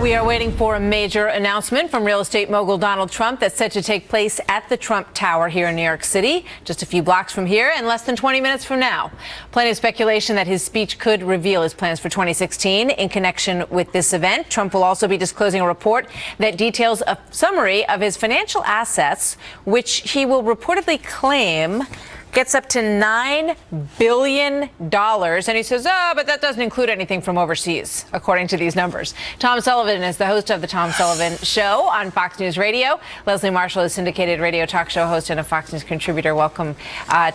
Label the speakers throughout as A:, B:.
A: We are waiting for a major announcement from real estate mogul Donald Trump that's set to take place at the Trump Tower here in New York City, just a few blocks from here and less than 20 minutes from now. Plenty of speculation that his speech could reveal his plans for 2016 in connection with this event. Trump will also be disclosing a report that details a summary of his financial assets, which he will reportedly claim gets up to $9 billion. And he says, but that doesn't include anything from overseas, according to these numbers. Tom Sullivan is the host of The Tom Sullivan Show on Fox News Radio. Leslie Marshall is syndicated radio talk show host and a Fox News contributor. Welcome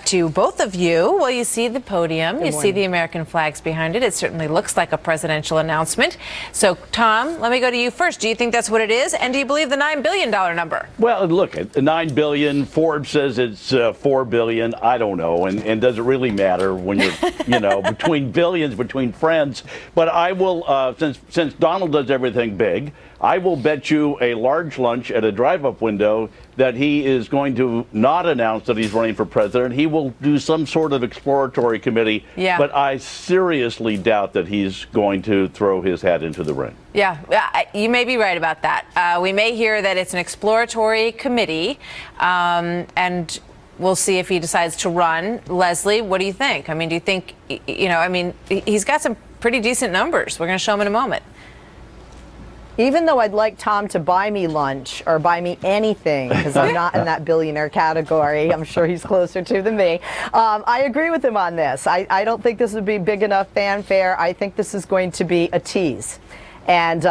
A: to both of you. Well, you see the podium. You see the American flags behind it. It certainly looks like a presidential announcement. So, Tom, let me go to you first. Do you think that's what it is? And do you believe the $9 billion number?
B: Well, look, $9 billion. Forbes says it's $4 billion. I don't know, and does it really matter when you're, between billions, between friends? But I will, since Donald does everything big, I will bet you a large lunch at a drive-up window that he is going to not announce that he's running for president. He will do some sort of exploratory committee, but I seriously doubt that he's going to throw his hat into the ring.
A: Yeah, you may be right about that. We may hear that it's an exploratory committee, and we'll see if he decides to run. Leslie, what do you think? I mean, do you think, he's got some pretty decent numbers. We're going to show him in a moment.
C: Even though I'd like Tom to buy me lunch or buy me anything, because I'm not in that billionaire category, I'm sure he's closer to than me, I agree with him on this. I don't think this would be big enough fanfare. I think this is going to be a tease. And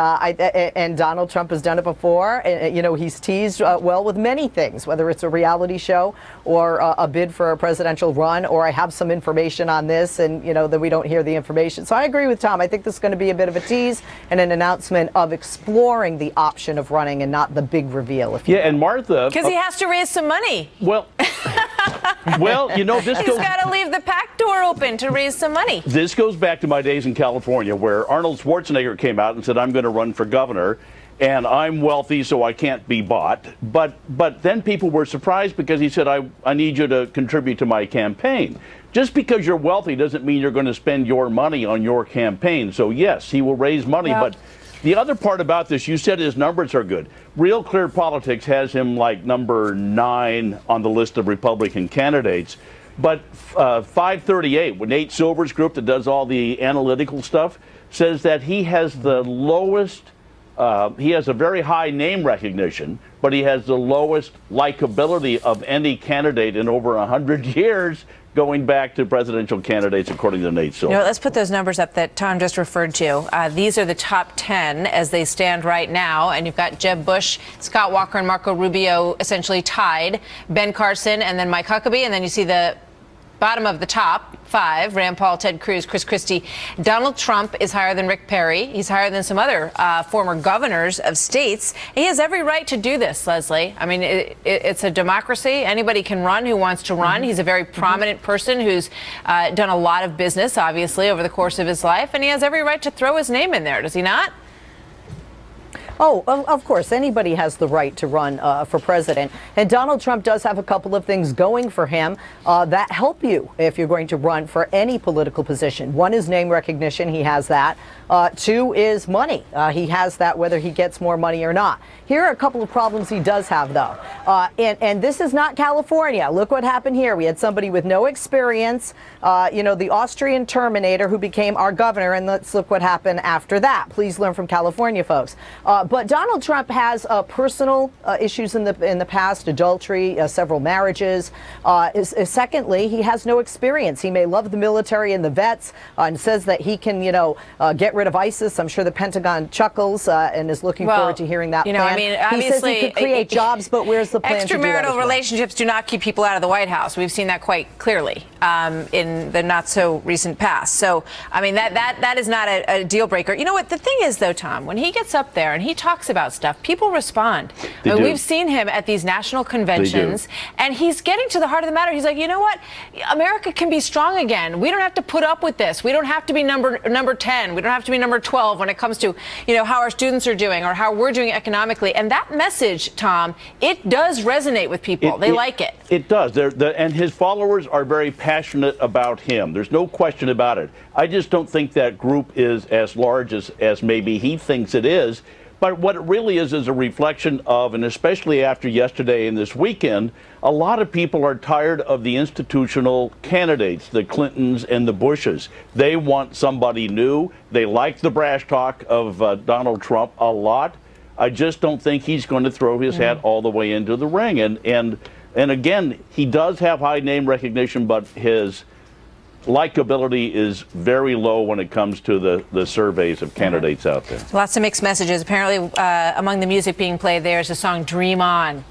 C: Donald Trump has done it before. He's teased well with many things, whether it's a reality show or a bid for a presidential run, or I have some information on this, and that we don't hear the information. So I agree with Tom. I think this is going to be a bit of a tease and an announcement of exploring the option of running, and not the big reveal.
B: And Martha,
A: because he has to raise some money.
B: Well, this
A: he's got to leave the PAC door open to raise some money.
B: This goes back to my days in California, where Arnold Schwarzenegger came out and said, I'm going to run for governor, and I'm wealthy, so I can't be bought. But then people were surprised because he said, I need you to contribute to my campaign. Just because you're wealthy doesn't mean you're going to spend your money on your campaign. So, yes, he will raise money. But the other part about this, you said his numbers are good. Real Clear Politics has him like number 9 on the list of Republican candidates. But 538, with Nate Silver's group that does all the analytical stuff, says that he has the lowest, he has a very high name recognition, but he has the lowest likability of any candidate in over 100 years, going back to presidential candidates, according to Nate Silver.
A: Let's put those numbers up that Tom just referred to. These are the top 10 as they stand right now. And you've got Jeb Bush, Scott Walker, and Marco Rubio essentially tied. Ben Carson, and then Mike Huckabee. And then you see the bottom of the top 5, Rand Paul, Ted Cruz, Chris Christie. Donald Trump is higher than Rick Perry. He's higher than some other former governors of states. He has every right to do this, Leslie. I mean, it's a democracy. Anybody can run who wants to run. He's a very prominent person who's done a lot of business, obviously, over the course of his life. And he has every right to throw his name in there, does he not?
C: Oh, of course, anybody has the right to run for president. And Donald Trump does have a couple of things going for him that help you if you're going to run for any political position. One is name recognition. He has that. 2 is money. He has that whether he gets more money or not. Here are a couple of problems he does have, though. And this is not California. Look what happened here. We had somebody with no experience, the Austrian Terminator who became our governor, and let's look what happened after that. Please learn from California, folks. But Donald Trump has personal issues in the past, adultery, several marriages. Secondly, he has no experience. He may love the military and the vets and says that he can, get rid of ISIS. I'm sure the Pentagon chuckles and is looking forward to hearing that plan.
A: I mean, obviously,
C: he says he could create jobs, but where's the plan to do that?
A: Extramarital relationships do not keep people out of the White House. We've seen that quite clearly in the not so recent past. So, I mean, that is not a deal breaker. You know what? The thing is, though, Tom, when he gets up there and he talks about stuff, people respond. We've seen him at these national conventions, and he's getting to the heart of the matter. He's like, you know what? America can be strong again. We don't have to put up with this. We don't have to be number 10. We don't have to be number 12 when it comes to, how our students are doing or how we're doing economically. And that message, Tom, it does resonate with people. They like it.
B: It does. And his followers are very passionate about him. There's no question about it. I just don't think that group is as large as maybe he thinks it is. But what it really is a reflection of, and especially after yesterday and this weekend, a lot of people are tired of the institutional candidates, the Clintons and the Bushes. They want somebody new. They like the brash talk of Donald Trump a lot. I just don't think he's going to throw his hat all the way into the ring. And again, he does have high name recognition, but his likability is very low when it comes to the surveys of candidates out there.
A: Lots of mixed messages. Apparently, among the music being played there is the song Dream On.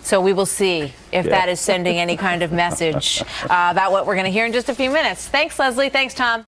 A: So we will see if that is sending any kind of message about what we're going to hear in just a few minutes. Thanks, Leslie. Thanks, Tom.